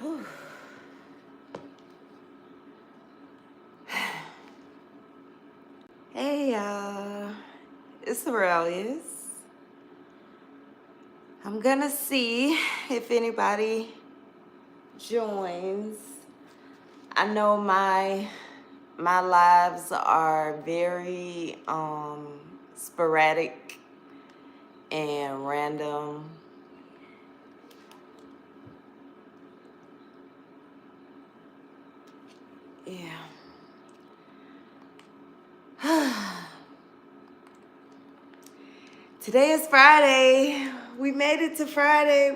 Whew. Hey y'all, it's Arailyus. I'm gonna see if anybody joins. I know my lives are very sporadic and random. Yeah. Today is Friday. We made it to Friday.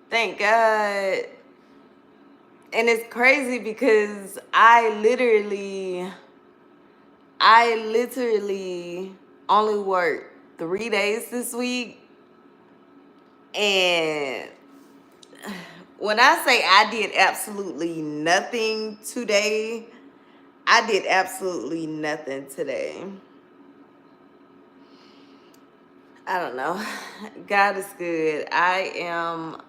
Thank God. And it's crazy because I literally only worked 3 days this week. And when I say I did absolutely nothing today, I did absolutely nothing today. I don't know. God is good. I am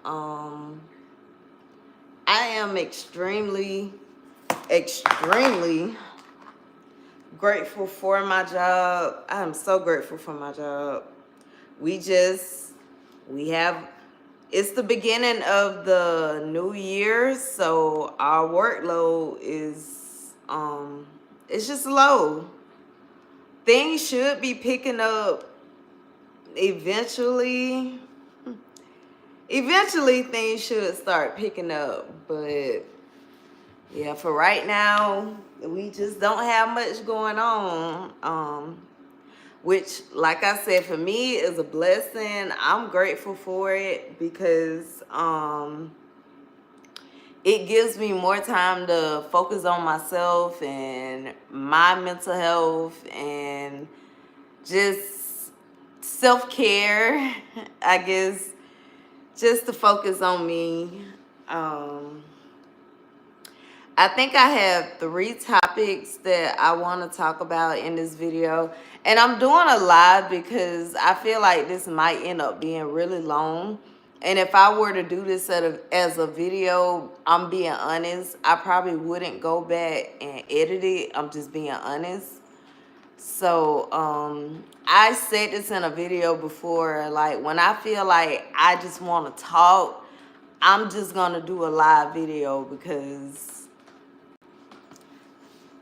extremely grateful for my job. I'm so grateful for my job. It's the beginning of the new year, so our workload is it's just low. Things should be picking up eventually. Eventually things should start picking up, but yeah, for right now, we just don't have much going on. Which, like I said, for me is a blessing. I'm grateful for it because it gives me more time to focus on myself and my mental health and just self-care, I guess, just to focus on me. I think I have 3 topics that I want to talk about in this video. And I'm doing a live because I feel like this might end up being really long. And if I were to do this as a video, I'm being honest, I probably wouldn't go back and edit it. I'm just being honest. So I said this in a video before, like when I feel like I just want to talk, I'm just going to do a live video because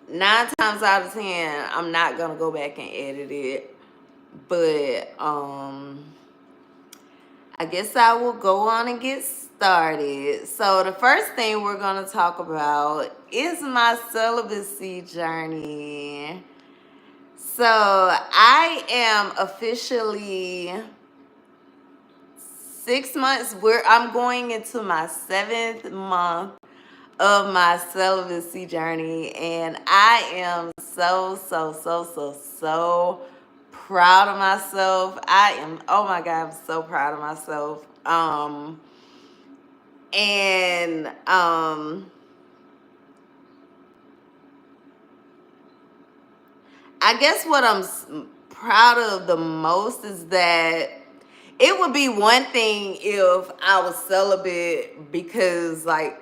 9 times out of 10, I'm not gonna go back and edit it. But I guess I will go on and get started. So the first thing we're gonna talk about is my celibacy journey. So I am officially 6 months. I'm going into my 7th month of my celibacy journey, and I am so proud of myself. Oh my God, I'm so proud of myself. I guess what I'm proud of the most is that it would be one thing if I was celibate because, like,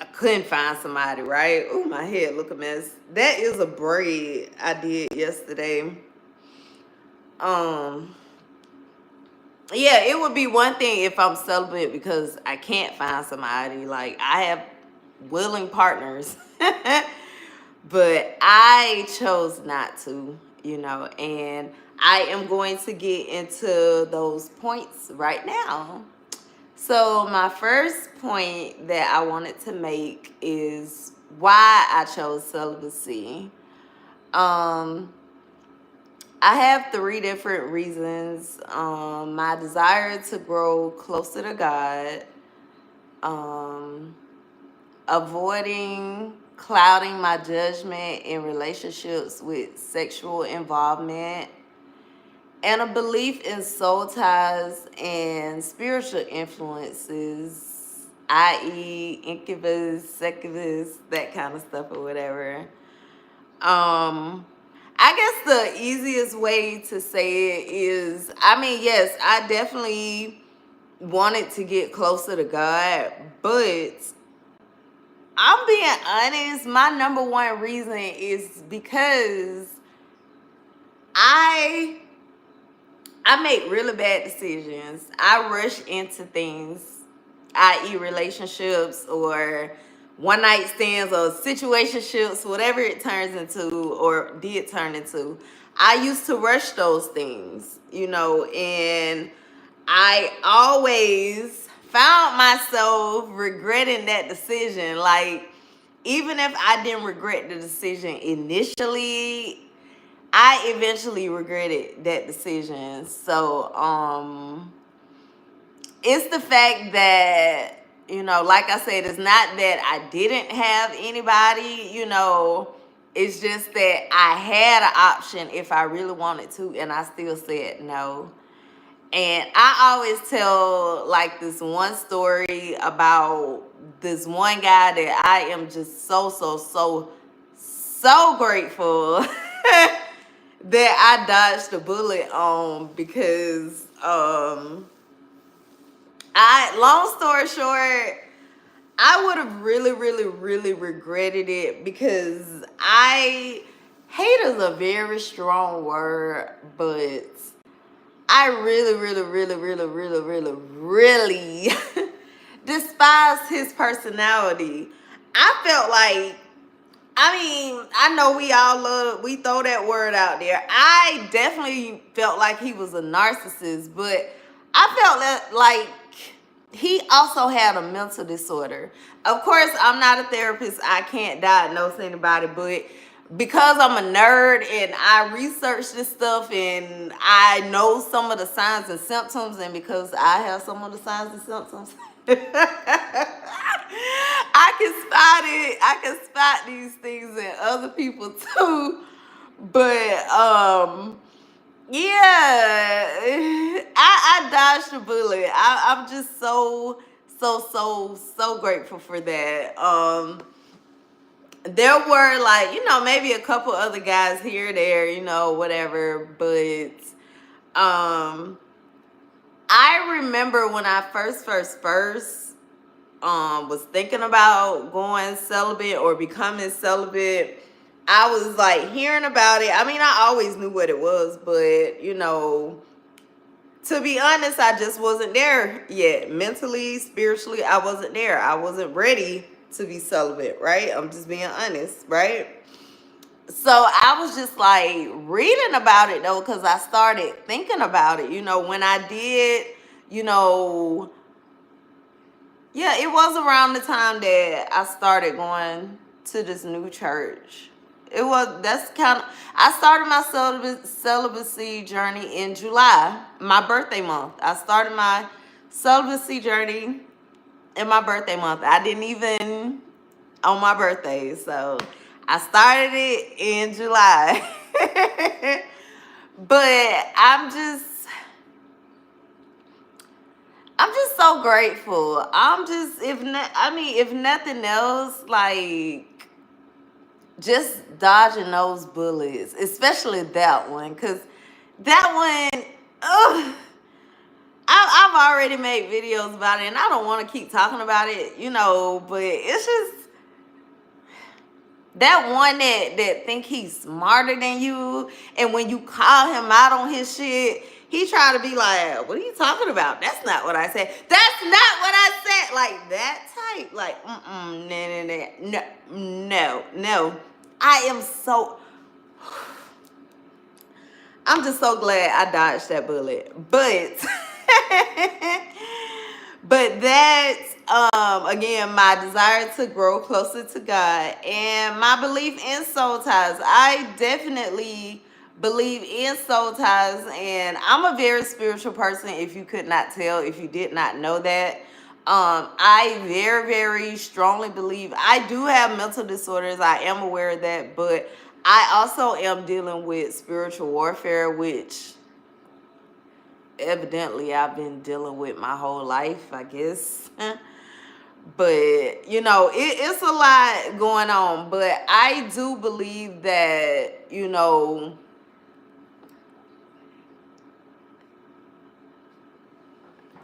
I couldn't find somebody, right? Oh, my head look a mess. That is a braid I did yesterday. Yeah, it would be one thing if I'm celibate because I can't find somebody. Like, I have willing partners. But I chose not to, and I am going to get into those points right now. So my first point that I wanted to make is why I chose celibacy. I have 3 different reasons. My desire to grow closer to God, avoiding clouding my judgment in relationships with sexual involvement, and a belief in soul ties and spiritual influences, i.e. incubus, succubus, that kind of stuff or whatever. I guess the easiest way to say it is, yes, I definitely wanted to get closer to God, but I'm being honest, my number one reason is because I make really bad decisions. I rush into things, i.e. relationships or one night stands or situationships, whatever it turns into or did turn into. I used to rush those things, and I always found myself regretting that decision. Like, even if I didn't regret the decision initially, I eventually regretted that decision. So, it's the fact that, like I said, it's not that I didn't have anybody, it's just that I had an option if I really wanted to, and I still said no. And I always tell like this one story about this one guy that I am just so grateful that I dodged a bullet on, because long story short, I would have really regretted it, because hate is a very strong word, but I really despised his personality. I felt like, I know we throw that word out there. I definitely felt like he was a narcissist, but I felt like he also had a mental disorder. Of course, I'm not a therapist. I can't diagnose anybody, but because I'm a nerd and I research this stuff and I know some of the signs and symptoms, and because I have some of the signs and symptoms, I can spot these things in other people too. But yeah, I dodged a bullet. I'm just so grateful for that. There were, like, maybe a couple other guys here or there, whatever, but I remember when I first was thinking about going celibate or becoming celibate. I was like hearing about it. I always knew what it was, but to be honest, I just wasn't there yet. Mentally, spiritually, I wasn't there. I wasn't ready to be celibate, right? I'm just being honest, right? So I was just like reading about it though, because I started thinking about it. When I did, yeah, it was around the time that I started going to this new church. I started my celibacy journey in July, my birthday month. I started my celibacy journey in my birthday month. I didn't even on my birthday, so I started it in July. But I'm just so grateful. I'm just if nothing else, like, just dodging those bullets, especially that one, because that one, ugh, I've already made videos about it, and I don't want to keep talking about it, but it's just that one that think he's smarter than you, and when you call him out on his shit, he try to be like, what are you talking about? That's not what I said. That's not what I said. Like that type. Like, no. I'm just so glad I dodged that bullet. But but that's again my desire to grow closer to God and my belief in soul ties. I definitely believe in soul ties, and I'm a very spiritual person, if you could not tell, if you did not know that. I very strongly believe I do have mental disorders. I am aware of that, but I also am dealing with spiritual warfare, which evidently I've been dealing with my whole life, I guess. But it's a lot going on. But I do believe that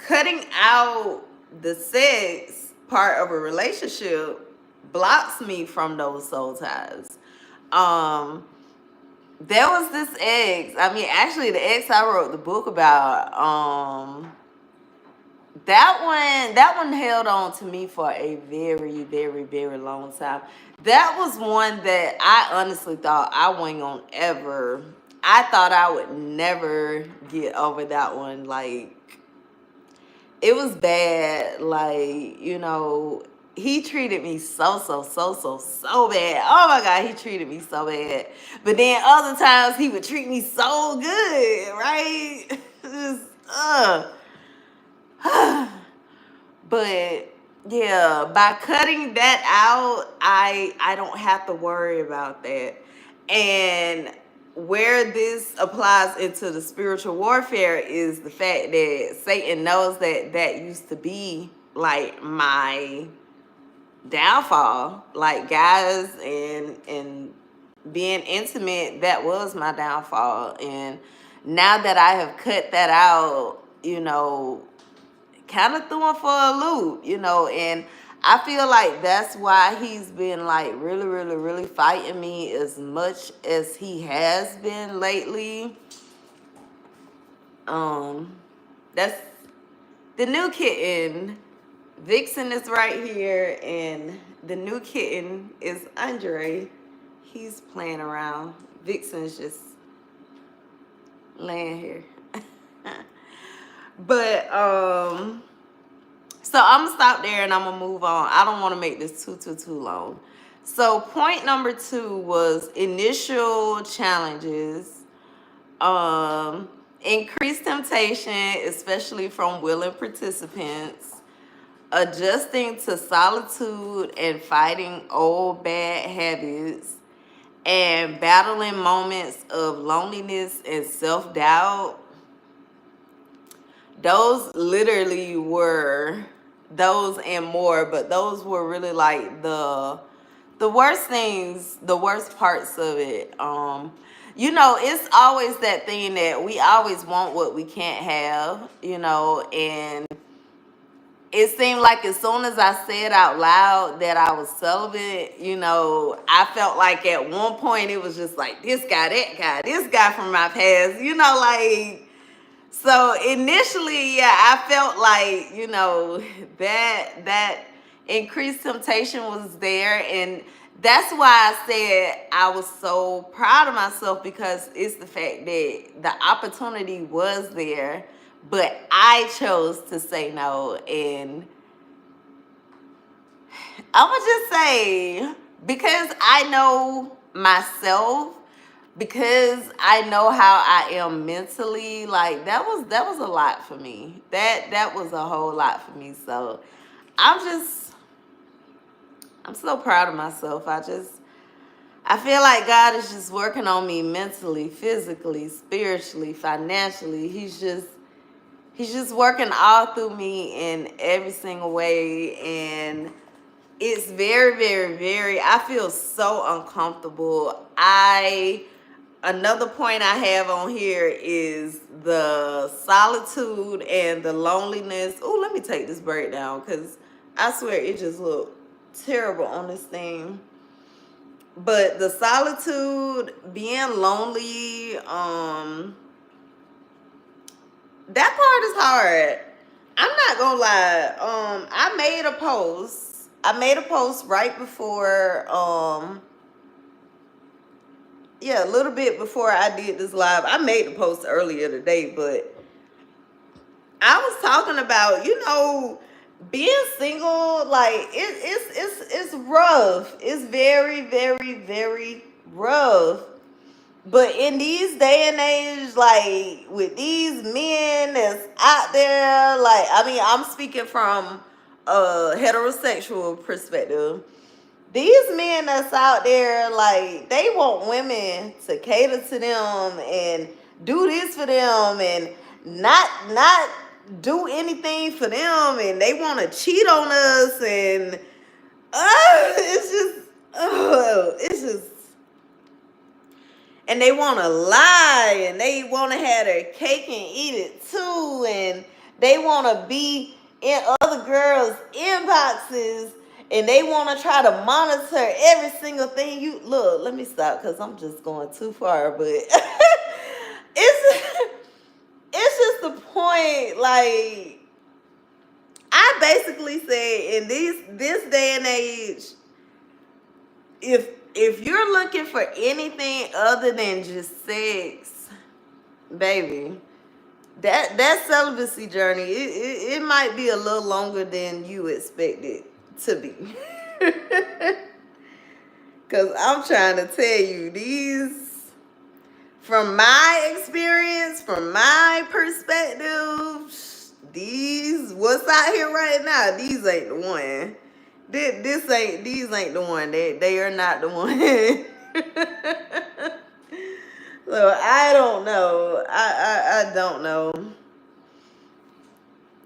cutting out the sex part of a relationship blocks me from those soul ties. Um, there was this ex. I mean, actually, the ex I wrote the book about. That one held on to me for a very, very, very long time. That was one that I honestly thought I wasn't gonna ever. I thought I would never get over that one. Like, it was bad. Like, he treated me so bad. Oh my God, he treated me so bad. But then other times he would treat me so good, right? Just, but yeah, by cutting that out, I don't have to worry about that. And where this applies into the spiritual warfare is the fact that Satan knows that that used to be like my downfall. Like, guys and being intimate, that was my downfall. And now that I have cut that out, kind of threw him for a loop, and I feel like that's why he's been like really, really, really fighting me as much as he has been lately. That's the new kitten. Vixen is right here, and the new kitten is Andre. He's playing around. Vixen's just laying here. But so I'm gonna stop there and I'm gonna move on. I don't want to make this too long. So point number 2 was initial challenges. Increased temptation, especially from willing participants. Adjusting to solitude and fighting old bad habits. And battling moments of loneliness and self-doubt. Those literally were those and more, but those were really like the worst things, the worst parts of it. It's always that thing that we always want what we can't have, and it seemed like as soon as I said out loud that I was celibate, I felt like at one point it was just like this guy, that guy, this guy from my past, like. So initially, yeah, I felt like, that increased temptation was there. And that's why I said I was so proud of myself, because it's the fact that the opportunity was there, but I chose to say no. And I'm going to just say, because I know myself, because I know how I am mentally, like that was a lot for me. That was a whole lot for me. So I'm so proud of myself. I feel like God is just working on me mentally, physically, spiritually, financially. He's just working all through me in every single way. And it's very, very, very, I feel so uncomfortable. Another point I have on here is the solitude and the loneliness. Oh, let me take this braid down, because I swear it just looked terrible on this thing. But the solitude, being lonely, that part is hard. I'm not gonna lie. I made a post. Right before, a little bit before I did this live. I made the post earlier today, but I was talking about, being single. Like it's rough. It's very, very, very rough. But in these day and age, like with these men that's out there, like, I mean, I'm speaking from a heterosexual perspective. These men that's out there, like, they want women to cater to them and do this for them and not do anything for them, and they want to cheat on us, and it's just, and they want to lie, and they want to have their cake and eat it too, and They want to be in other girls' inboxes, and they want to try to monitor every single thing you look. Let me stop because I'm just going too far, but it's just the point. Like, I basically say in this day and age, if you're looking for anything other than just sex, baby, that celibacy journey, it might be a little longer than you expect it to be. Because I'm trying to tell you, these, from my experience, from my perspective, these, what's out here right now, these ain't the one. These ain't the one. They are not the one. So I don't know. I don't know.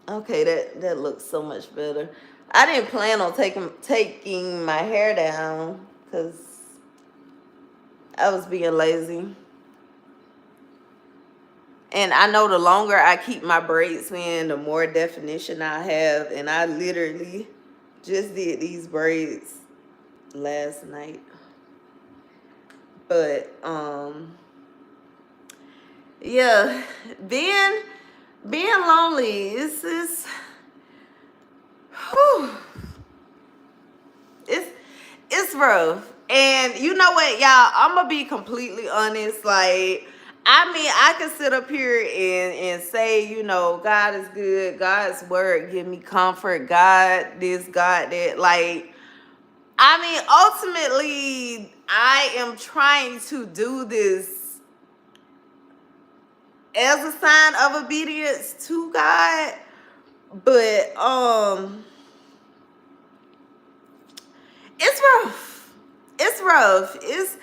Okay, that looks so much better. I didn't plan on taking my hair down because I was being lazy. And I know the longer I keep my braids in, the more definition I have. And I literally just did these braids last night. But yeah, being lonely is whew, it's rough. And you know what, y'all, I'm gonna be completely honest. Like, I mean, I can sit up here and say, you know, God is good, God's word give me comfort, God this, God that. Like, I mean, ultimately, I am trying to do this as a sign of obedience to God. But it's rough. It's rough. It's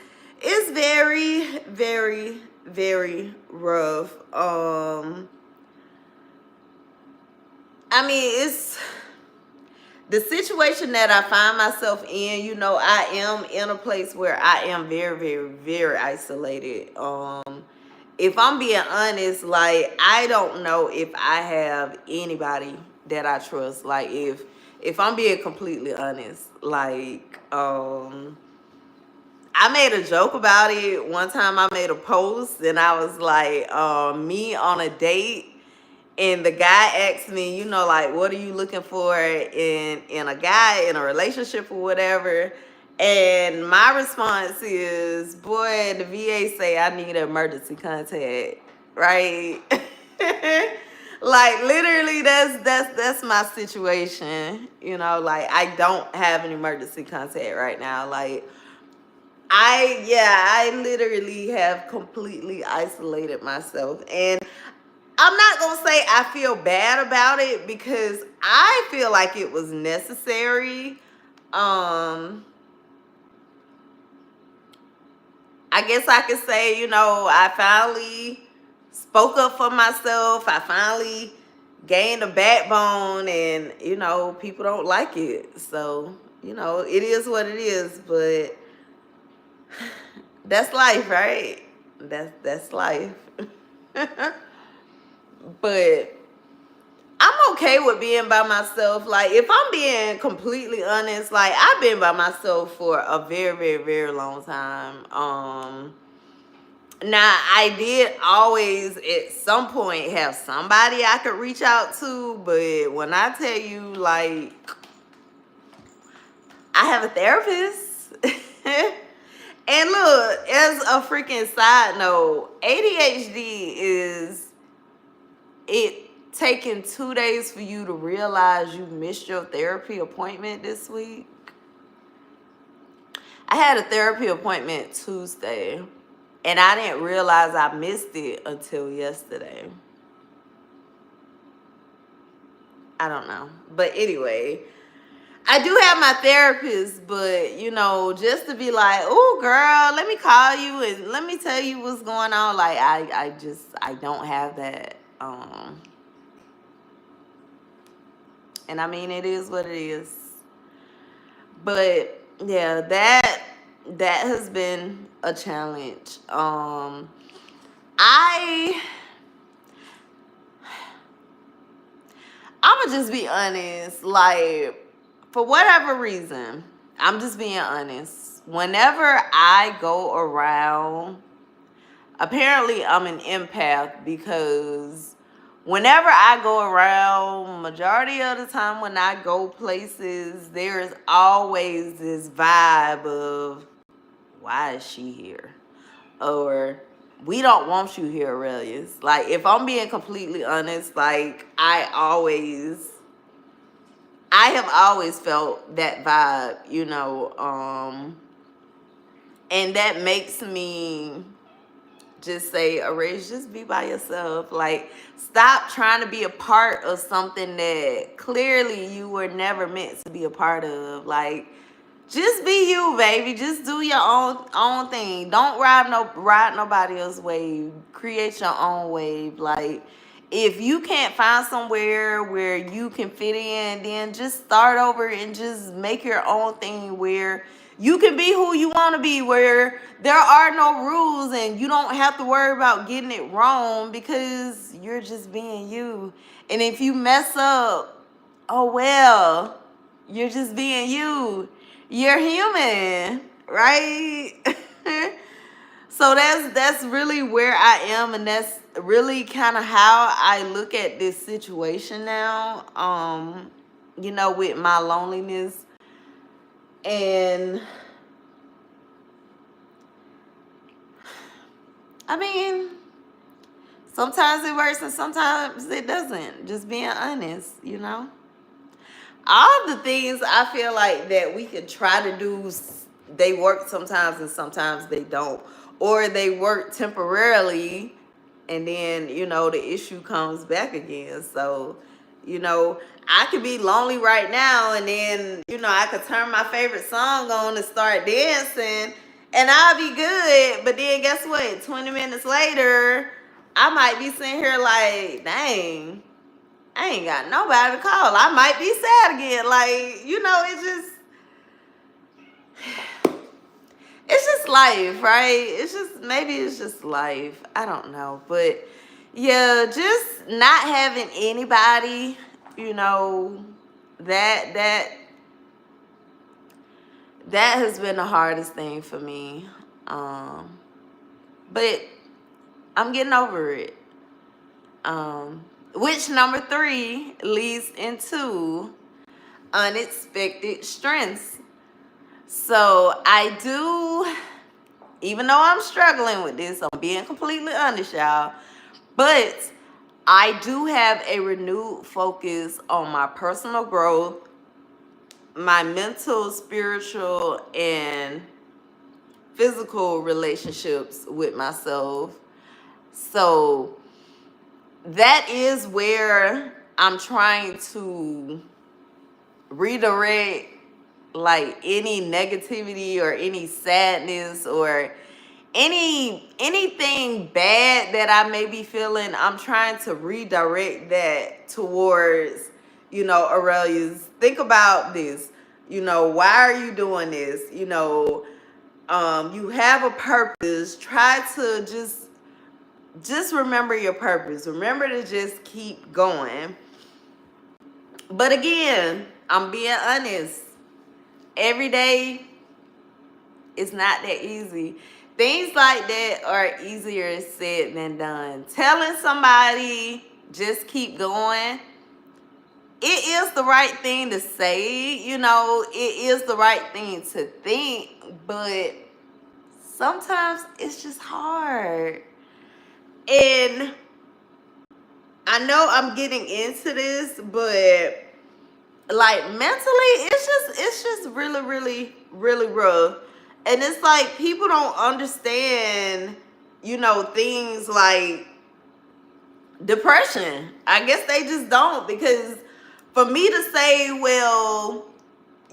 very, very, very rough. I mean, it's the situation that I find myself in. You know, I am in a place where I am very, very, very isolated. If I'm being honest, like, I don't know if I have anybody that I trust. Like, if I'm being completely honest, like, I made a joke about it. One time I made a post and I was like, me on a date. And the guy asked me, you know, like, what are you looking for in a guy, in a relationship or whatever? And my response is, boy, the VA say I need emergency contact, right? Like, literally, that's my situation. You know, like, I don't have an emergency contact right now. Like, I literally have completely isolated myself. And I'm not going to say I feel bad about it because I feel like it was necessary. I guess I could say, you know, I finally spoke up for myself. I finally gained a backbone, and, you know, people don't like it. So, you know, it is what it is, but that's life, right? That's life. But I'm okay with being by myself. Like, if I'm being completely honest, like, I've been by myself for a very, very, very long time. Now, I did always at some point have somebody I could reach out to, but when I tell you, like, I have a therapist. And look, as a freaking side note, ADHD is it taking 2 days for you to realize you missed your therapy appointment this week. I had a therapy appointment Tuesday, and I didn't realize I missed it until yesterday. I don't know. But anyway, I do have my therapist, but, you know, just to be like, oh, girl, let me call you and let me tell you what's going on. Like, I don't have that. And I mean, it is what it is. But yeah, that has been a challenge. I I'ma just be honest. Like, for whatever reason, I'm just being honest. Whenever I go around, apparently I'm an empath, because whenever I go around, majority of the time when I go places, there is always this vibe of, why is she here? Or, we don't want you here, Arailyus. Like, if I'm being completely honest, like, I have always felt that vibe, you know, and that makes me just say, Arailyus, just be by yourself. Like, stop trying to be a part of something that clearly you were never meant to be a part of. Like, just be you, baby. Just do your own thing. Don't ride nobody else's wave. Create your own wave. Like, if you can't find somewhere where you can fit in, then just start over and just make your own thing where you can be who you want to be, where there are no rules and you don't have to worry about getting it wrong, because you're just being you. And if you mess up, oh well, you're just being you. You're human, right? So that's really where I am, and that's really kind of how I look at this situation now. You know, with my loneliness. And I mean, sometimes it works and sometimes it doesn't. Just being honest, you know. All the things I feel like that we can try to do, they work sometimes and sometimes they don't. Or they work temporarily and then, you know, the issue comes back again. So, you know, I could be lonely right now and then, you know, I could turn my favorite song on and start dancing and I'll be good. But then guess what? 20 minutes later, I might be sitting here like, dang, I ain't got nobody to call. I might be sad again. Like, you know, it's just life, right? Maybe it's just life. I don't know. But yeah, just not having anybody, you know, that has been the hardest thing for me. But I'm getting over it. Which number 3 leads into unexpected strengths. So I do, even though I'm struggling with this, I'm being completely honest, y'all, but I do have a renewed focus on my personal growth, my mental, spiritual, and physical relationships with myself. So that is where I'm trying to redirect like any negativity or any sadness or anything bad that I may be feeling. I'm trying to redirect that towards, you know, Arailyus, think about this. You know, why are you doing this? You know, you have a purpose. Try to just remember your purpose. Remember to just keep going. But again, I'm being honest. Every day it's not that easy. Things like that are easier said than done. Telling somebody just keep going, it is the right thing to say, you know, it is the right thing to think, but sometimes it's just hard. And I know I'm getting into this, but like mentally, it's just really, really, really rough. And it's like people don't understand, you know, things like depression. I guess they just don't, because for me to say, well,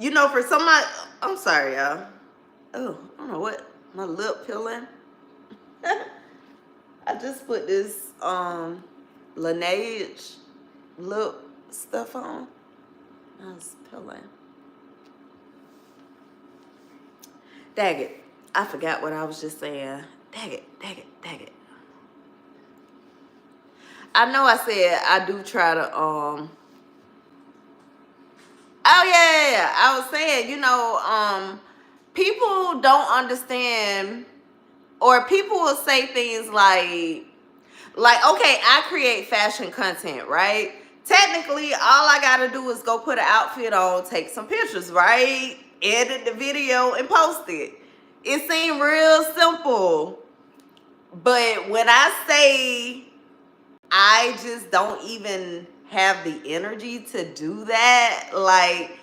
you know, for somebody, I'm sorry, y'all. Oh, I don't know what, my lip peeling. I just put this Laneige lip stuff on. I was peeling. Dang it. I forgot what I was just saying. Dang it. I know I said I do try to yeah, I was saying, people don't understand, or people will say things like, okay, I create fashion content, right? Technically, all I gotta do is go put an outfit on, take some pictures, right? Edit the video and post it. It seemed real simple. But when I say I just don't even have the energy to do that, like,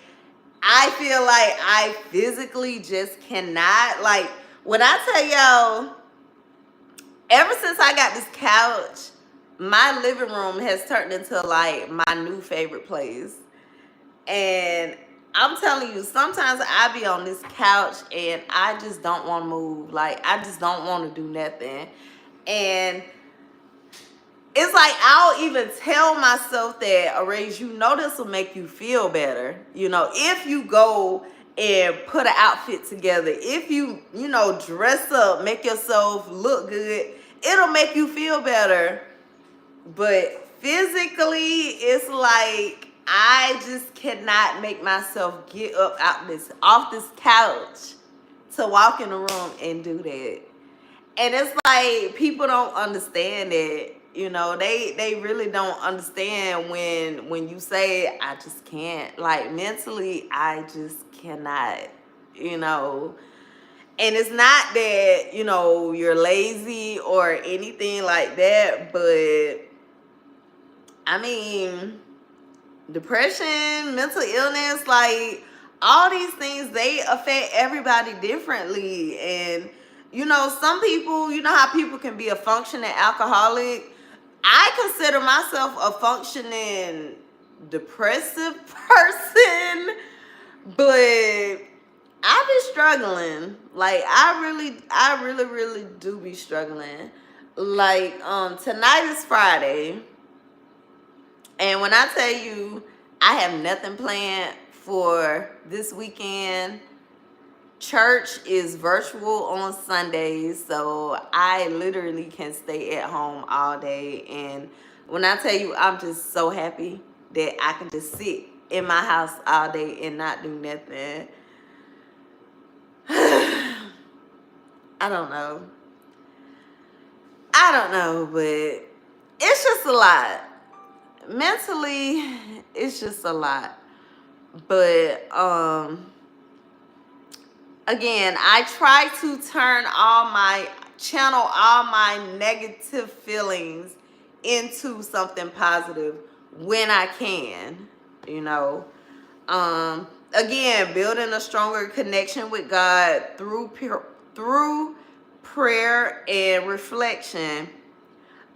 I feel like I physically just cannot. Like, when I tell y'all, ever since I got this couch, my living room has turned into like my new favorite place. And I'm telling you, sometimes I be on this couch and I just don't want to move. Like, I just don't want to do nothing. And it's like I'll even tell myself that, Arailyus, this will make you feel better. If you go and put an outfit together, if you, dress up, make yourself look good, it'll make you feel better. But physically, it's like I just cannot make myself get up off this couch to walk in the room and do that. And it's like people don't understand it. They really don't understand when you say I just can't. Like, mentally, I just cannot. And it's not that, you're lazy or anything like that, but I mean, depression, mental illness, like, all these things, they affect everybody differently. And some people, how people can be a functioning alcoholic. I consider myself a functioning depressive person, but I be struggling. Like, I really do be struggling. Like, tonight is Friday, and when I tell you I have nothing planned for this weekend, church is virtual on Sundays, so I literally can stay at home all day. And when I tell you, I'm just so happy that I can just sit in my house all day and not do nothing. I don't know, but it's just a lot. Mentally, it's just a lot. But again, I try to channel all my negative feelings into something positive when I can. Again, building a stronger connection with God through prayer and reflection.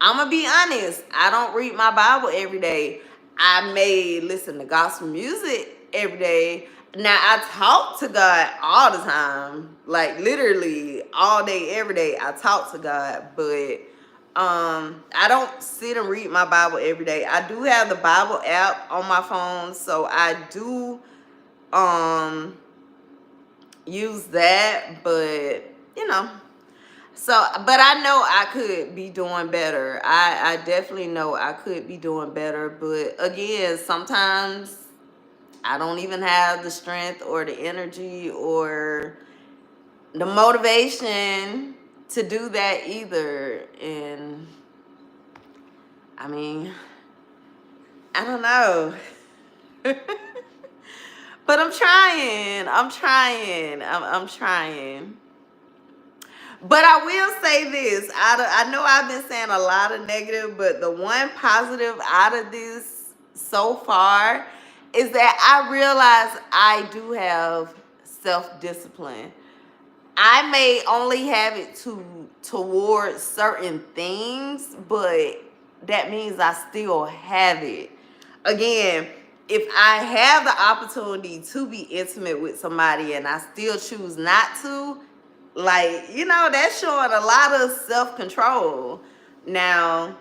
I'm gonna be honest, I don't read my Bible every day. I may listen to gospel music every day. Now, I talk to God all the time, like literally all day, every day. I talk to God, but I don't sit and read my Bible every day. I do have the Bible app on my phone, so I do use that, but but I know I could be doing better. I definitely know I could be doing better, but again, sometimes I don't even have the strength or the energy or the motivation to do that either. And I mean, I don't know. But I'm trying. I'm trying. But I will say this. I know I've been saying a lot of negative, but the one positive out of this so far is that I realize I do have self-discipline. I may only have it towards certain things, but that means I still have it. Again, if I have the opportunity to be intimate with somebody and I still choose not to, like, that's showing a lot of self-control. Now,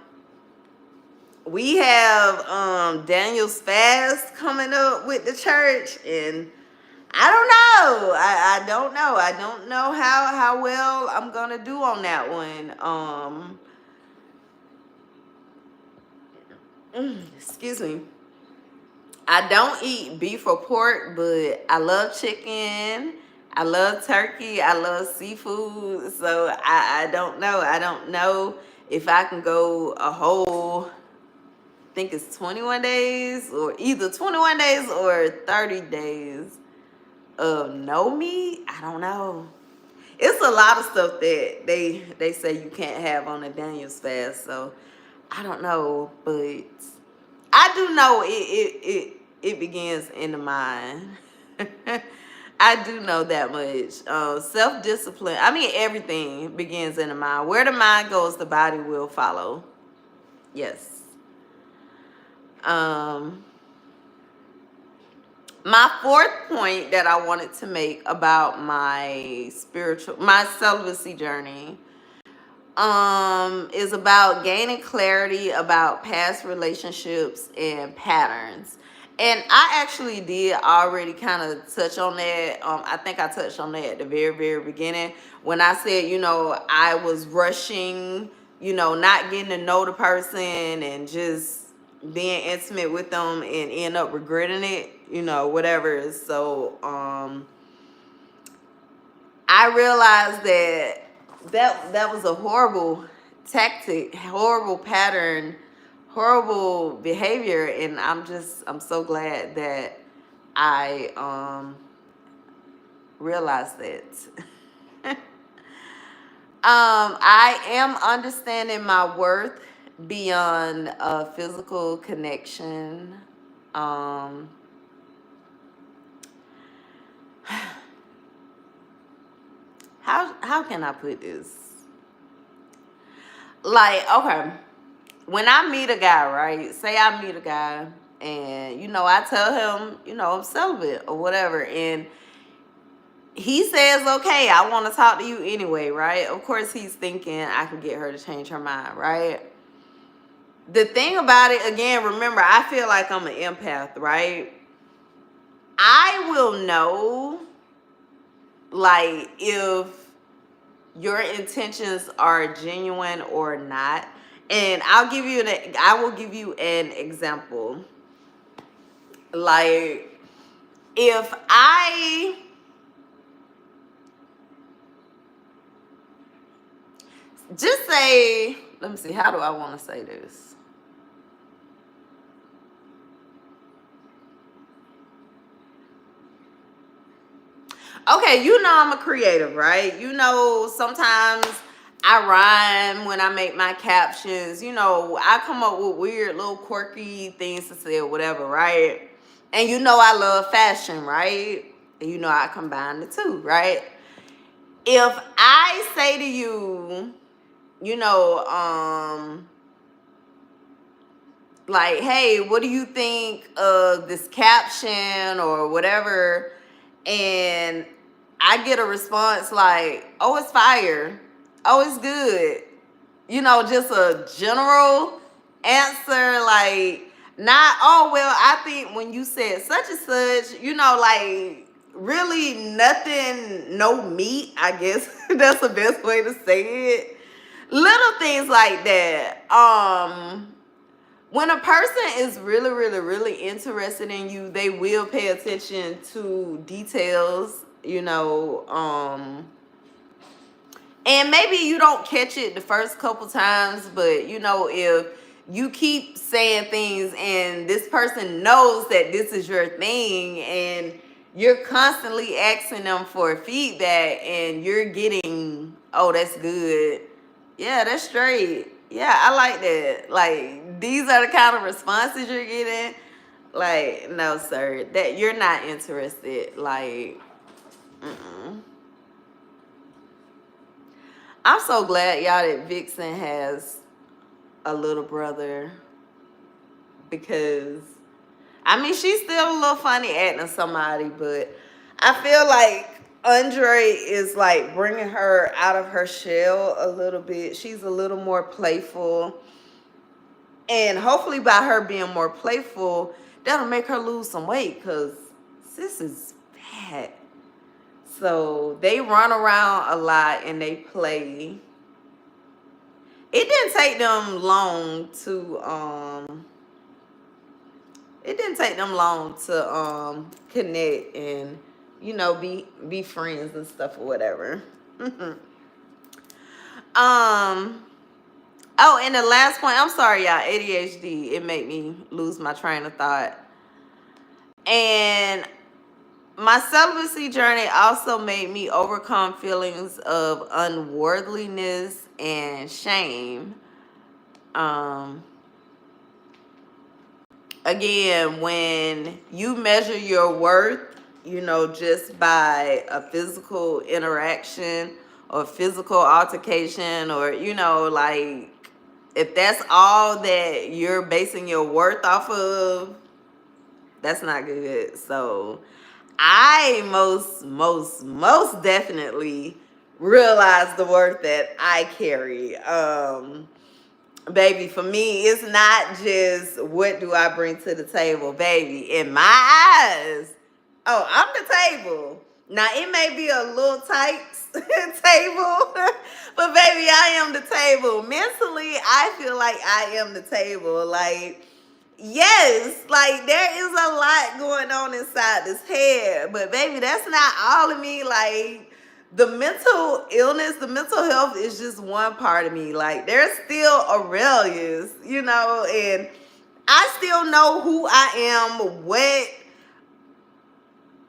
we have Daniel's fast coming up with the church, and I don't know. I don't know. I don't know how well I'm gonna do on that one. Excuse me. I don't eat beef or pork, but I love chicken. I love turkey. I love seafood. So I don't know. I don't know if I can go a whole, I think it's 21 days, or either 21 days or 30 days of no meat. I don't know. It's a lot of stuff that they say you can't have on the Daniel's fast. So I don't know, but I do know it begins in the mind. I do know that much. Self-discipline. I mean, everything begins in the mind. Where the mind goes, the body will follow. Yes. My fourth point that I wanted to make about my celibacy journey is about gaining clarity about past relationships and patterns. And I actually did already kind of touch on that. I think I touched on that at the very, very beginning when I said, I was rushing, not getting to know the person and just being intimate with them and end up regretting it, whatever. So I realized that was a horrible tactic, horrible pattern, horrible behavior, and I'm so glad that I realized that. I am understanding my worth beyond physical connection. How can I put this? Like, okay, when I meet a guy, right? Say I meet a guy and, I tell him, I'm celibate or whatever. And he says, okay, I want to talk to you anyway, right? Of course, he's thinking I can get her to change her mind, right? The thing about it, again, remember, I feel like I'm an empath, right? I will know, like, if your intentions are genuine or not. And I will give you an example. Like, if I just say, let me see, how do I want to say this? Okay, I'm a creative, right? Sometimes I rhyme when I make my captions. I come up with weird little quirky things to say or whatever, right? And I love fashion, right? And I combine the two, right? If I say to you, like, hey, what do you think of this caption or whatever? And I get a response like, oh, it's fire. Oh, it's good. Just a general answer, like, not, oh, well, I think when you said such and such, like, really nothing, no meat, I guess. That's the best way to say it. Little things like that. When a person is really, really, really interested in you, they will pay attention to details, and maybe you don't catch it the first couple times, but if you keep saying things and this person knows that this is your thing and you're constantly asking them for feedback and you're getting, oh, that's good. Yeah, that's straight. Yeah, I like that. Like, these are the kind of responses you're getting. Like, no, sir, that you're not interested. Like, mm-mm. I'm so glad, y'all, that Vixen has a little brother, because, I mean, she's still a little funny acting somebody, but I feel like Andre is like bringing her out of her shell a little bit. She's a little more playful. And hopefully by her being more playful, that'll make her lose some weight, because sis is fat. So they run around a lot and they play. It didn't take them long to it didn't take them long to connect and, you know, be friends and stuff or whatever. um oh, and the last point, I'm sorry y'all, ADHD, it made me lose my train of thought. And my celibacy journey also made me overcome feelings of unworthiness and shame. Um, Again, when you measure your worth, you know, just by a physical interaction or physical altercation, or, you know, like, if that's all that you're basing your worth off of, that's not good. So I most definitely realize the worth that I carry. Baby, for me, it's not just what do I bring to the table, baby. In my eyes, oh, I'm the table. Now, it may be a little tight table, but baby, I am the table. Mentally, I feel like I am the table. Like, yes, like there is a lot going on inside this head, but baby, that's not all of me. Like, the mental illness, the mental health is just one part of me. Like, there's still Arailyus, you know, and I still know who I am,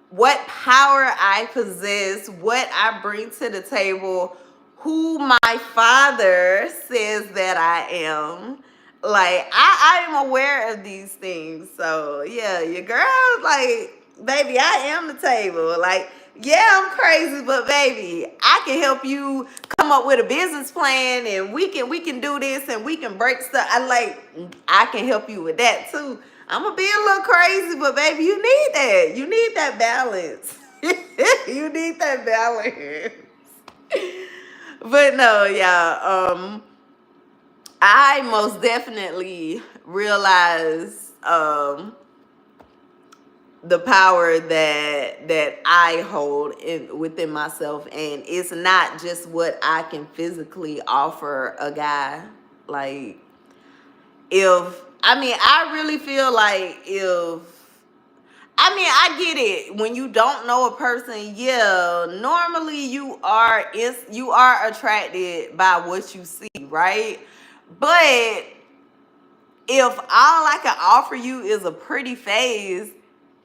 what power I possess, what I bring to the table, who my father says that I am. Like, I am aware of these things. So yeah, your girl, like, baby, I am the table. Like, yeah, I'm crazy, but baby, I can help you come up with a business plan, and we can do this, and we can break stuff. I can help you with that too. I'm gonna be a little crazy, but baby, you need that. You need that balance. You need that balance. But no, yeah. I most definitely realize the power that I hold within myself, and it's not just what I can physically offer a guy. Like, I really feel like I get it. When you don't know a person, yeah, normally you are attracted by what you see, right? But if all I can offer you is a pretty face,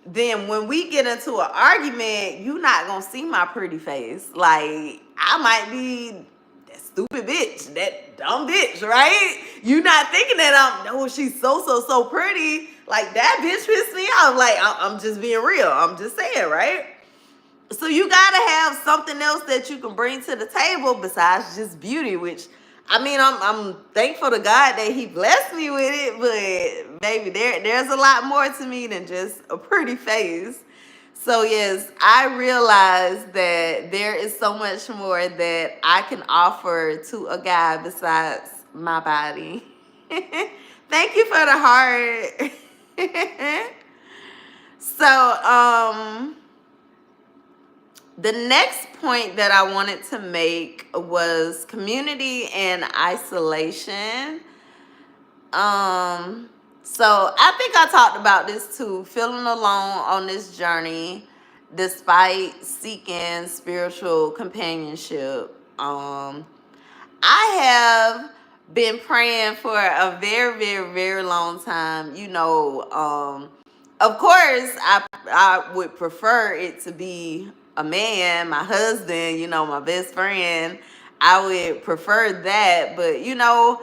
then when we get into an argument, you're not gonna see my pretty face. Like, I might be that stupid bitch, that dumb bitch, right? You not thinking that no, she's so pretty. Like, that bitch pissed me off. Like, I'm just being real. I'm just saying, right? So you gotta have something else that you can bring to the table besides just beauty, which, I'm thankful to God that He blessed me with it, but baby, there's a lot more to me than just a pretty face. So yes, I realize that there is so much more that I can offer to a guy besides my body. Thank you for the heart. So, the next point that I wanted to make was community and isolation. So I think I talked about this too, feeling alone on this journey despite seeking spiritual companionship. I have been praying for a very, very, very long time. You know, of course, I would prefer it to be a man, my husband, you know, my best friend. I would prefer that, but you know,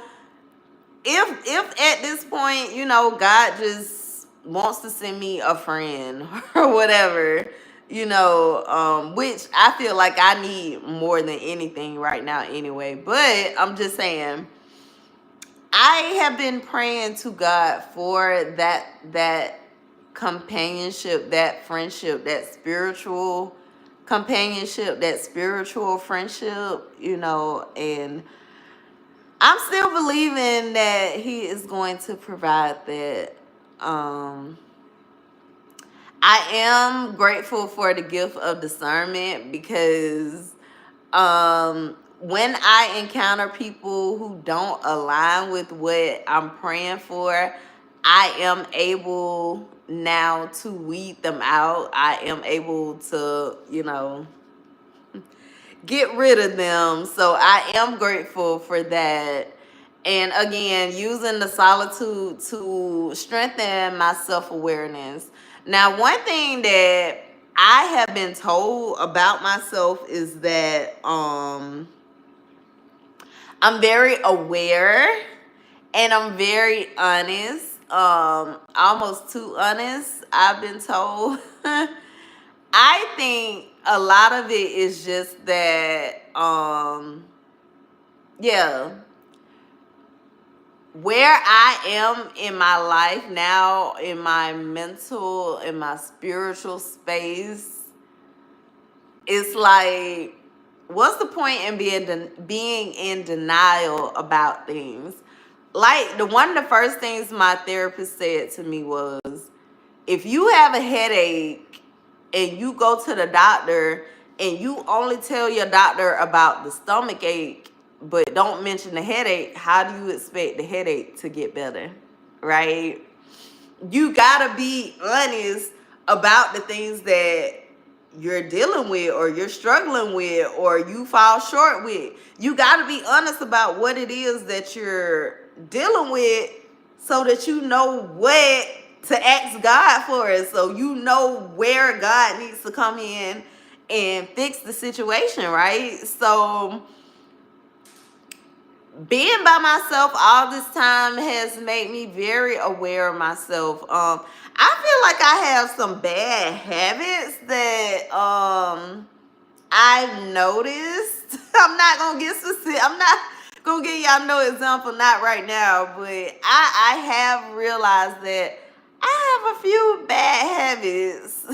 if at this point, you know, God just wants to send me a friend or whatever, you know, which I feel like I need more than anything right now anyway. But I'm just saying, I have been praying to God for that companionship, that friendship, that spiritual companionship, that spiritual friendship, you know, and I'm still believing that He is going to provide that. I am grateful for the gift of discernment, because when I encounter people who don't align with what I'm praying for, I am able now to weed them out. I am able to, get rid of them. So I am grateful for that. And again, using the solitude to strengthen my self-awareness. Now, one thing that I have been told about myself is that I'm very aware and I'm very honest. Almost too honest, I've been told. I think a lot of it is just that, yeah, where I am in my life now, in my mental, in my spiritual space, it's like, what's the point in being in denial about things? Like, one of the first things my therapist said to me was, if you have a headache and you go to the doctor and you only tell your doctor about the stomach ache but don't mention the headache, how do you expect the headache to get better? Right? You gotta be honest about the things that you're dealing with or you're struggling with or you fall short with. You gotta be honest about what it is that you're dealing with so that you know what to ask God for it. So you know where God needs to come in and fix the situation, right? So being by myself all this time has made me very aware of myself. I feel like I have some bad habits that I've noticed. I'm not gonna get specific. I'm not gonna give y'all no example, not right now, but I have realized that I have a few bad habits.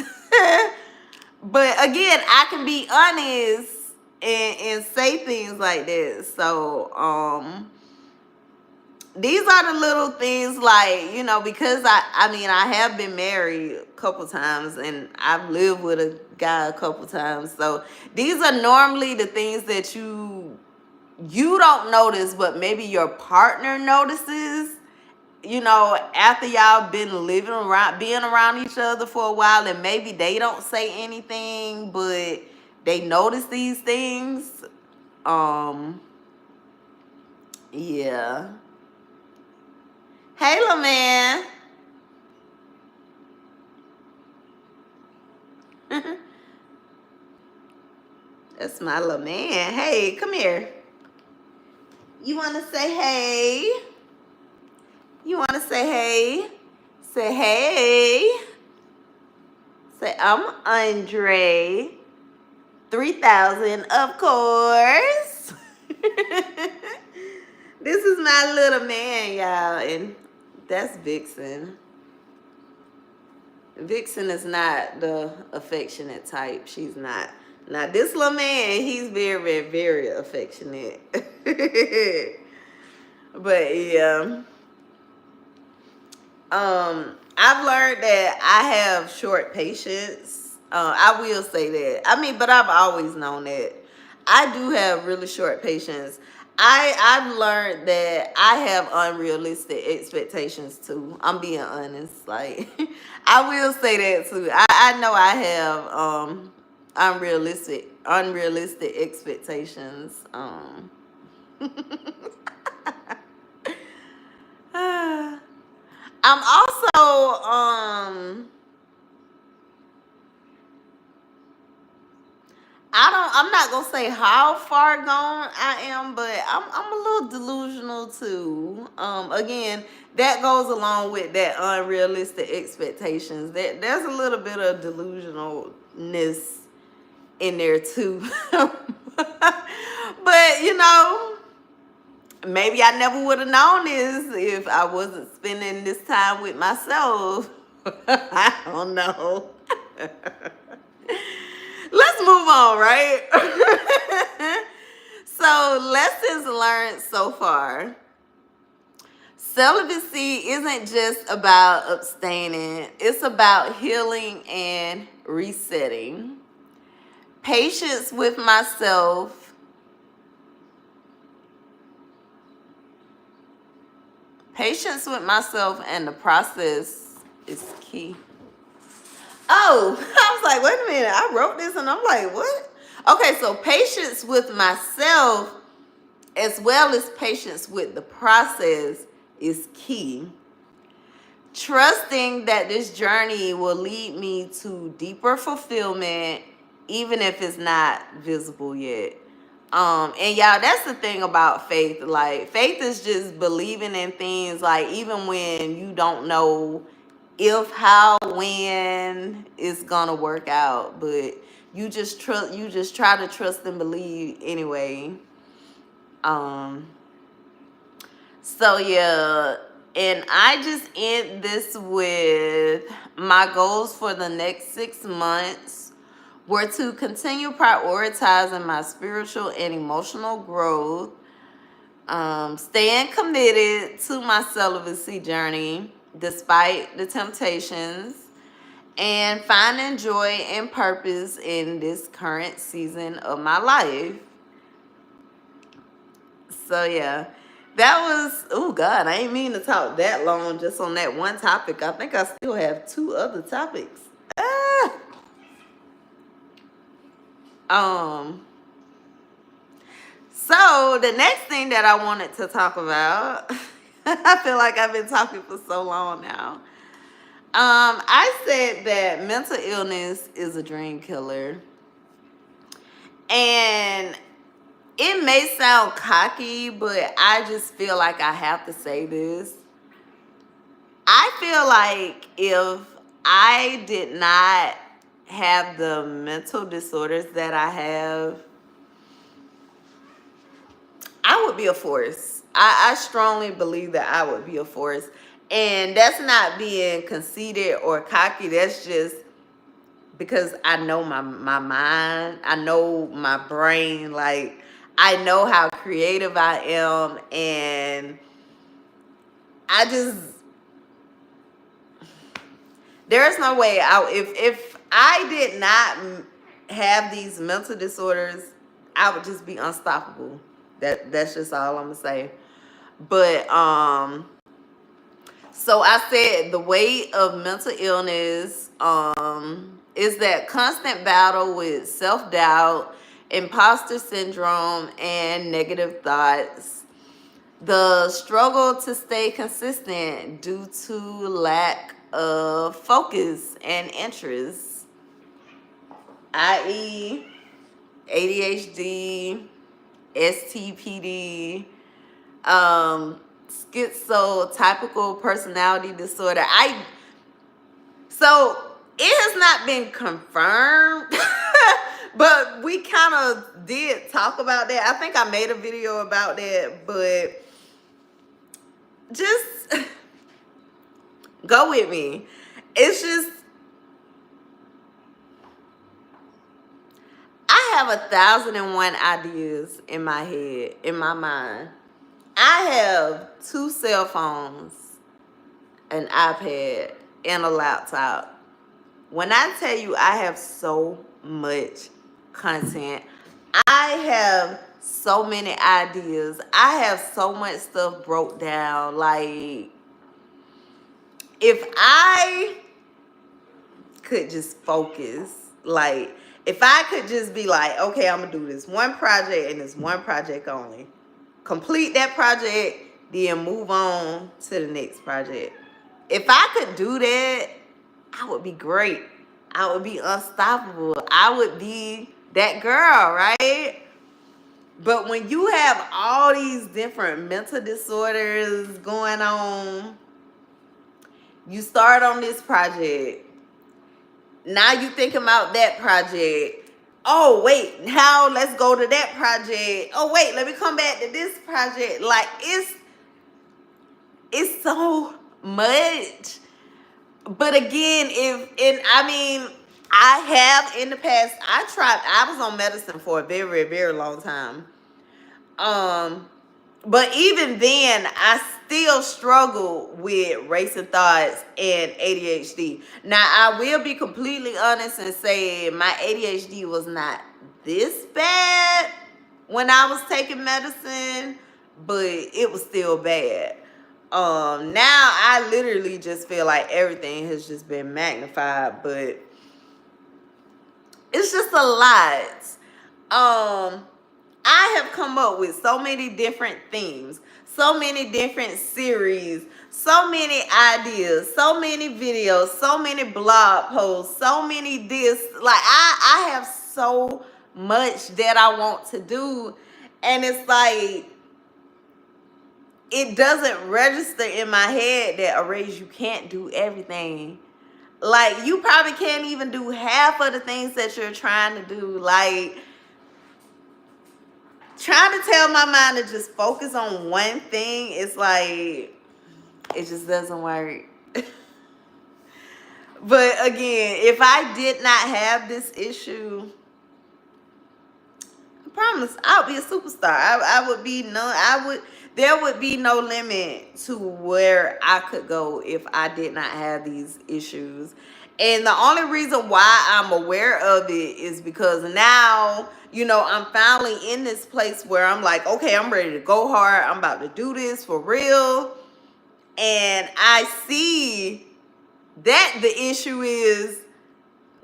But again, I can be honest and say things like this. So these are the little things, like, because I mean, I have been married a couple times and I've lived with a guy a couple times. So these are normally the things that you don't notice, but maybe your partner notices, after y'all been being around each other for a while, and maybe they don't say anything, but they notice these things. Yeah. Hey, little man. That's my little man. Hey, come here. You want to say hey? You want to say hey? Say hey. Say, I'm Andre. 3000, of course. This is my little man, y'all. And that's Vixen. Vixen is not the affectionate type. She's not. Now, this little man, he's very, very, very affectionate. But, yeah. I've learned that I have short patience. I will say that. I mean, but I've always known that. I do have really short patience. I've learned that I have unrealistic expectations too. I'm being honest. Like, I will say that too. I know I have unrealistic expectations. I'm also I'm not gonna say how far gone I am, but I'm a little delusional too. Again, that goes along with that unrealistic expectations. There's a little bit of delusionalness in there too. But maybe I never would have known this if I wasn't spending this time with myself. I don't know. Let's move on, right? So, lessons learned so far. Celibacy isn't just about abstaining. It's about healing and resetting. Patience with myself. Patience with myself and the process is key. Oh, I was like, wait a minute. I wrote this and I'm like, what? Okay, so patience with myself as well as patience with the process is key. Trusting that this journey will lead me to deeper fulfillment, even if it's not visible yet. And y'all, that's the thing about faith. Like, faith is just believing in things, like, even when you don't know if, how, when it's gonna work out, but you just try to trust and believe anyway. So yeah, and I just end this with my goals for the next 6 months were to continue prioritizing my spiritual and emotional growth, staying committed to my celibacy journey despite the temptations, and finding joy and purpose in this current season of my life. So yeah, that was, oh God, I ain't mean to talk that long just on that one topic. I think I still have 2 other topics. Ah. So the next thing that I wanted to talk about, I feel like I've been talking for so long now. I said that mental illness is a dream killer. And it may sound cocky, but I just feel like I have to say this. I feel like if I did not have the mental disorders that I have, I would be a force. I strongly believe that I would be a force. And that's not being conceited or cocky. That's just because I know my mind. I know my brain. Like, I know how creative I am. And I just, there's no way if I did not have these mental disorders, I would just be unstoppable. That's just all I'm gonna say. But so I said the weight of mental illness is that constant battle with self-doubt, imposter syndrome, and negative thoughts. The struggle to stay consistent due to lack of focus and interest, i.e., ADHD, STPD, schizotypical personality disorder. So it has not been confirmed, but we kind of did talk about that. I think I made a video about that, but just go with me. It's just, I have 1,001 ideas in my head, in my mind. I have 2 cell phones, an iPad, and a laptop. When I tell you I have so much content, I have so many ideas. I have so much stuff broke down. Like, if I could just focus, like, if I could just be like, okay, I'm gonna do this one project and this one project only, complete that project, then move on to the next project. If I could do that, I would be great. I would be unstoppable. I would be that girl, right? But when you have all these different mental disorders going on, you start on this project. Now you think about that project. Oh, wait, now let's go to that project. Oh, wait, let me come back to this project. Like, it's so much. But again, I have in the past, I was on medicine for a very, very long time. But even then, I still struggle with racing thoughts and ADHD. Now, I will be completely honest and say my ADHD was not this bad when I was taking medicine, but it was still bad. Now I literally just feel like everything has just been magnified, but It's just a lot. I have come up with so many different themes, so many different series, so many ideas, so many videos, so many blog posts, so many this. Like I have so much that I want to do, and it's like it doesn't register in my head that Arailyus, you can't do everything. Like you probably can't even do half of the things that you're trying to do. Like trying to tell my mind to just focus on one thing, it's like it just doesn't work. But again, if I did not have this issue, I promise I'll be a superstar. I would be no, I would, there would be no limit to where I could go if I did not have these issues. And the only reason why I'm aware of it is because now, you know, I'm finally in this place where I'm like, okay, I'm ready to go hard. I'm about to do this for real. And I see that the issue is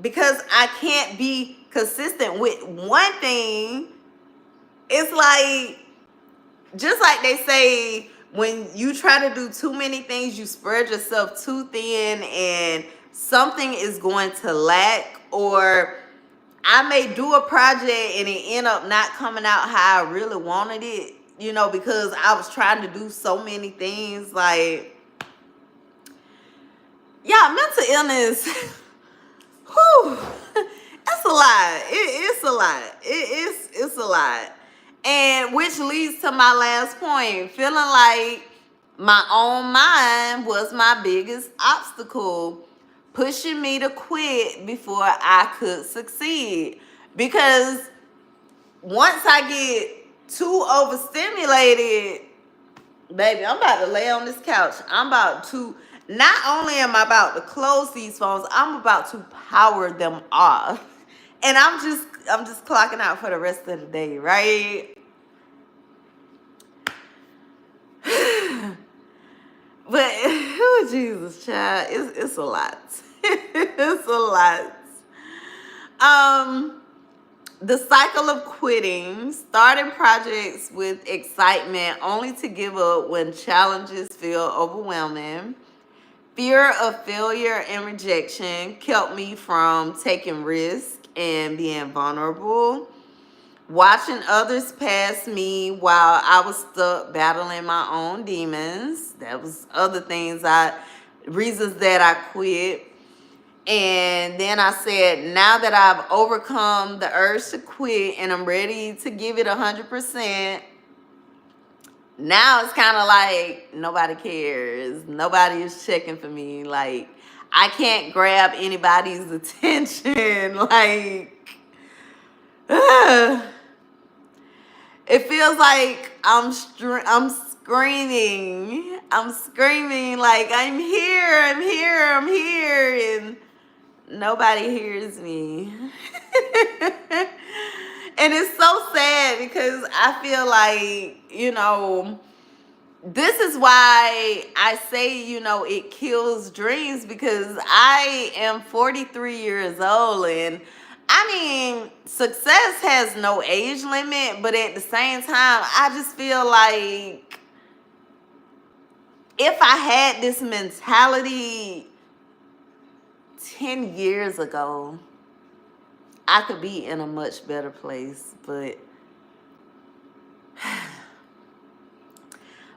because I can't be consistent with one thing. It's like, just like they say, when you try to do too many things, you spread yourself too thin and something is going to lack. Or I may do a project and it end up not coming out how I really wanted it, you know, because I was trying to do so many things. Like, yeah, mental illness, whew, it's a lot. It's a lot. It's a lot. And which leads to my last point, feeling like my own mind was my biggest obstacle, pushing me to quit before I could succeed. Because once I get too overstimulated, baby, I'm about to lay on this couch. I'm about to, not only am I about to close these phones, I'm about to power them off. And I'm just clocking out for the rest of the day, right? But oh Jesus, child, it's a lot. It's a lot. The cycle of quitting, starting projects with excitement only to give up when challenges feel overwhelming. Fear of failure and rejection kept me from taking risks and being vulnerable. Watching others pass me while I was stuck battling my own demons. That was other reasons that I quit. And then I said, now that I've overcome the urge to quit and I'm ready to give it 100%, now it's kind of like nobody cares. Nobody is checking for me. Like, I can't grab anybody's attention. Like, it feels like I'm screaming. I'm screaming like I'm here, and nobody hears me. And it's so sad because I feel like, you know, this is why I say, you know, it kills dreams, because I am 43 years old, and I mean, success has no age limit, but at the same time, I just feel like if I had this mentality 10 years ago, I could be in a much better place. But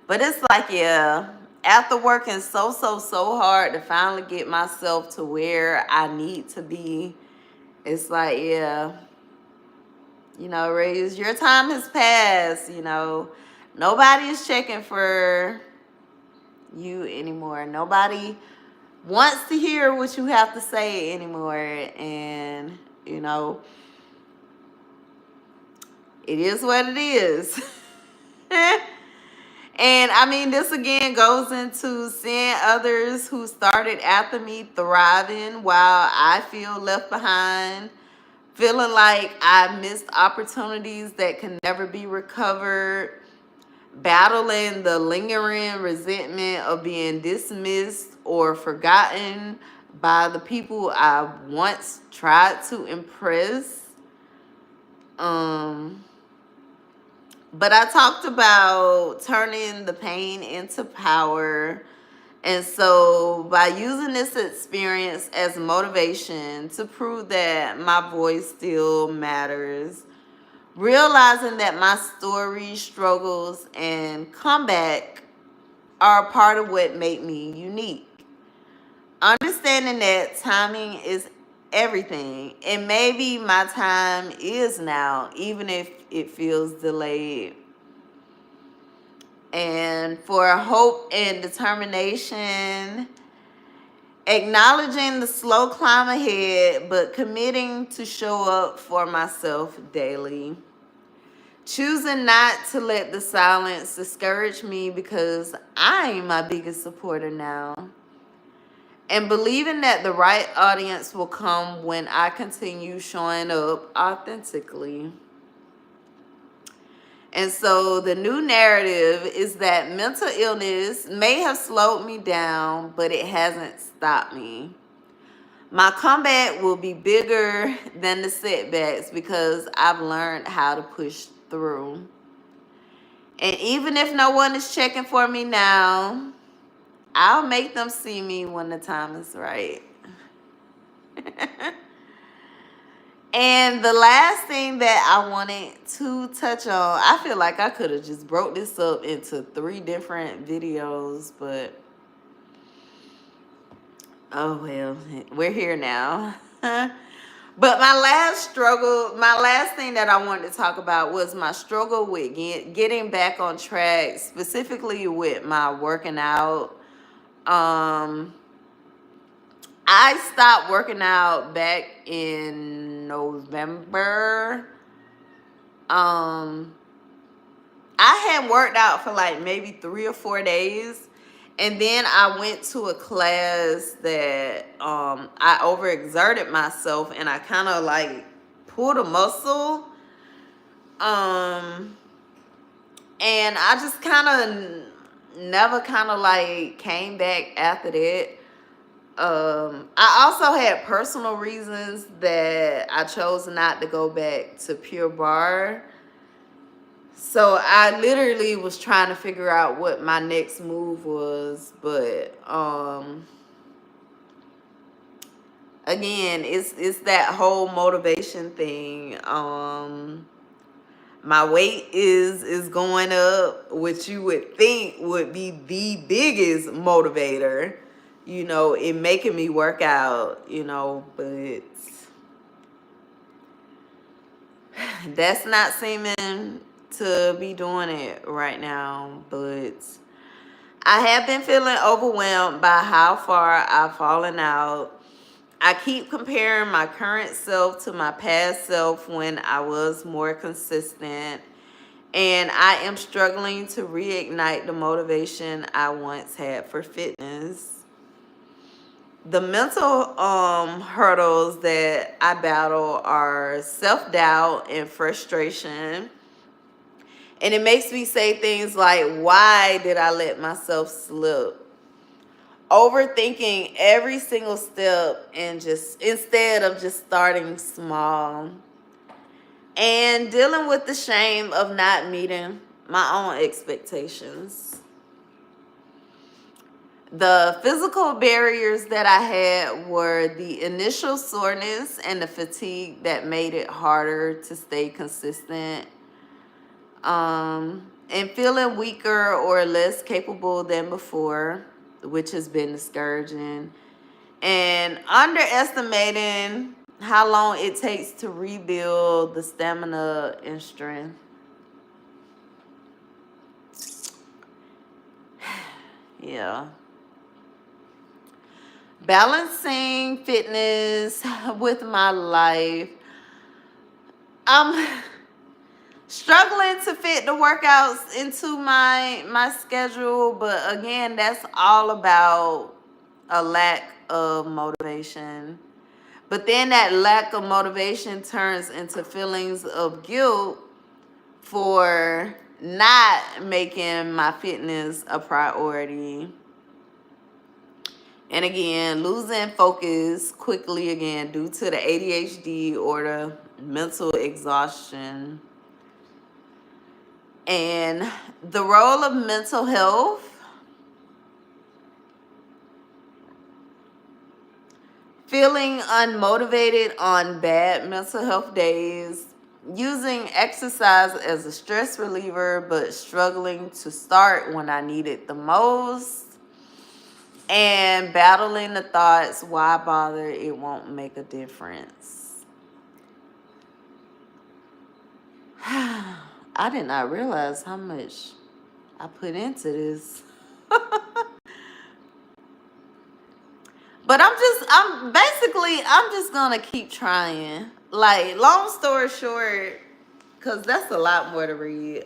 it's like, yeah, after working so hard to finally get myself to where I need to be, it's like, yeah, you know, Arailyus, your time has passed. You know, nobody is checking for you anymore. Nobody wants to hear what you have to say anymore. And, you know, it is what it is. And I mean, this again goes into seeing others who started after me thriving while I feel left behind, feeling like I missed opportunities that can never be recovered, battling the lingering resentment of being dismissed or forgotten by the people I once tried to impress. But I talked about turning the pain into power. And so by using this experience as motivation to prove that my voice still matters, realizing that my story, struggles, and comeback are a part of what made me unique. Understanding that timing is everything, and maybe my time is now, even if it feels delayed. And for hope and determination, acknowledging the slow climb ahead, but committing to show up for myself daily. Choosing not to let the silence discourage me because I'm my biggest supporter now. And believing that the right audience will come when I continue showing up authentically. And so the new narrative is that mental illness may have slowed me down, but it hasn't stopped me. My comeback will be bigger than the setbacks because I've learned how to push through. And even if no one is checking for me now, I'll make them see me when the time is right. And the last thing that I wanted to touch on, I feel like I could have just broke this up into 3 different videos, but oh well, we're here now. But my last thing that I wanted to talk about was my struggle with getting back on track, specifically with my working out. I stopped working out back in November. I had worked out for like maybe 3 or 4 days. And then I went to a class that I overexerted myself and I kind of like pulled a muscle. And I just kind of never kind of like came back after that. I also had personal reasons that I chose not to go back to Pure Barre. So I literally was trying to figure out what my next move was, but again, it's that whole motivation thing. My weight is going up, which you would think would be the biggest motivator, in making me work out, but that's not seeming to be doing it right now. But I have been feeling overwhelmed by how far I've fallen out. I keep comparing my current self to my past self when I was more consistent. And I am struggling to reignite the motivation I once had for fitness. The mental hurdles that I battle are self-doubt and frustration. And it makes me say things like, why did I let myself slip? Overthinking every single step and just instead of just starting small. And dealing with the shame of not meeting my own expectations. The physical barriers that I had were the initial soreness and the fatigue that made it harder to stay consistent. And feeling weaker or less capable than before, which has been discouraging. And underestimating how long it takes to rebuild the stamina and strength. Yeah. Balancing fitness with my life. I'm struggling to fit the workouts into my schedule, but again, that's all about a lack of motivation. But then that lack of motivation turns into feelings of guilt for not making my fitness a priority. And again, losing focus quickly again due to the ADHD or the mental exhaustion. And the role of mental health. Feeling unmotivated on bad mental health days. Using exercise as a stress reliever, but struggling to start when I need it the most. And battling the thoughts, why bother? It won't make a difference. I did not realize how much I put into this. But I'm just gonna keep trying. Like, long story short, because that's a lot more to read.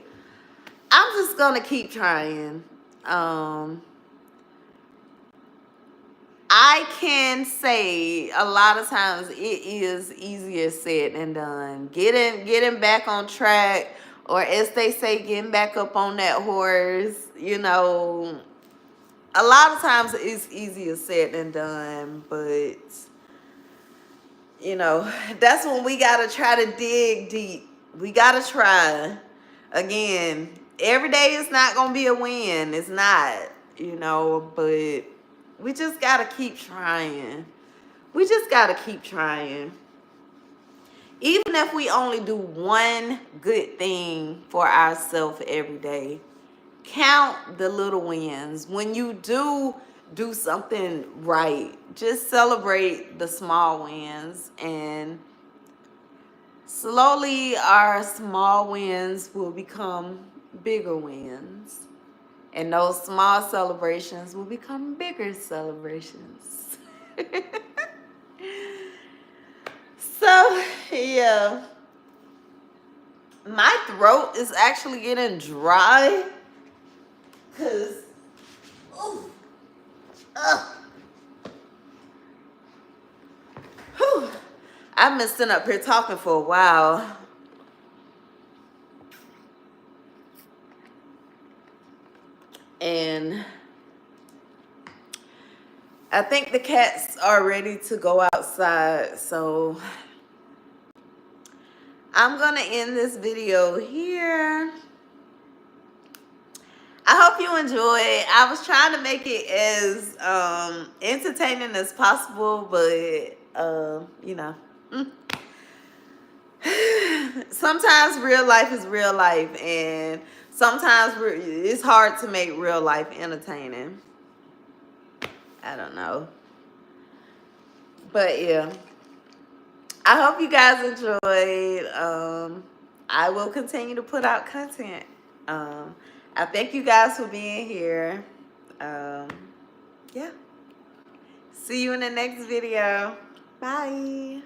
I'm just gonna keep trying. I can say a lot of times it is easier said than done. Getting back on track, or as they say, getting back up on that horse, you know, a lot of times it's easier said than done, but you know, that's when we gotta try to dig deep. We gotta try. Again, every day is not gonna be a win. It's not, you know, but we just gotta keep trying. We just gotta keep trying. Even if we only do one good thing for ourselves every day, count the little wins. When you do something right, just celebrate the small wins, and slowly our small wins will become bigger wins. And those small celebrations will become bigger celebrations. So, yeah. My throat is actually getting dry. Because, I've been sitting up here talking for a while. And I think the cats are ready to go outside. So I'm going to end this video here. I hope you enjoyed. I was trying to make it as entertaining as possible, but you know, sometimes real life is real life, and sometimes it's hard to make real life entertaining. I don't know, but yeah, I hope you guys enjoyed. I will continue to put out content. I thank you guys for being here. Yeah. See you in the next video. Bye.